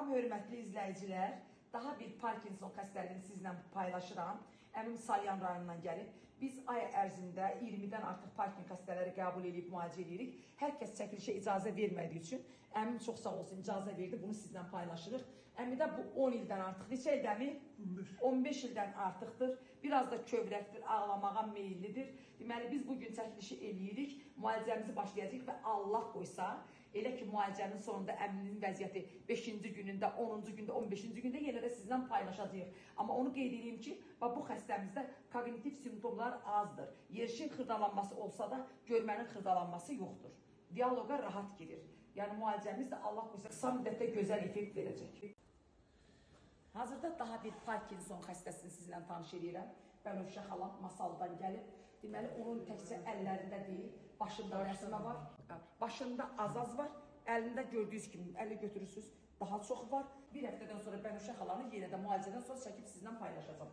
Salam, hörmətli izləyicilər. Daha bir Parkinson xəstəliyini sizlə paylaşıram. Əmim Salyan rayonundan gəlib. Biz ay ərzində 20-dən artıq Parkinson xəstələri qəbul edib müalicə edirik. Hər kəs çəkilişə icazə vermədiyi üçün əmim çox sağ olsun icazə verdi. Bunu sizlə paylaşırıq. Əmidə bu 10 ildən artıq. Neçə ildən mi? 15 ildən artıqdır. Biraz da kövrəkdir, ağlamağa meyillidir. Deməli biz bugün çəkilişi eləyirik. Müalicəmizi başlayacağıq və Allah qoysa, elə ki müalicənin sonunda əminin vəziyyəti 5-ci günündə, 10-cu gündə, 15-ci gündə yenə də sizlə paylaşacağıq. Amma onu qeyd edeyim ki, bu xəstəmizdə kognitiv simptomlar azdır. Yerişin xırdalanması olsa da görmənin xırdalanması yoxdur. Diyaloqa rahat girir. Yəni müalicəmiz də Allah qoysa qısa müddətdə gözəl effekt verəcək. Hazırda daha bir Parkinson xəstəsini sizlə tanış edirəm. Bənövşə xalam Masaldan gəlib. Deməli, onun təkcə əllərində deyil, başında rəsmə var, başında azaz var, əlində gördüyünüz kimi, əli götürürsünüz, daha çox var. Bir həftədən sonra Bənövşə xalanı yenə də müalicədən sonra çəkib sizlə paylaşacağım.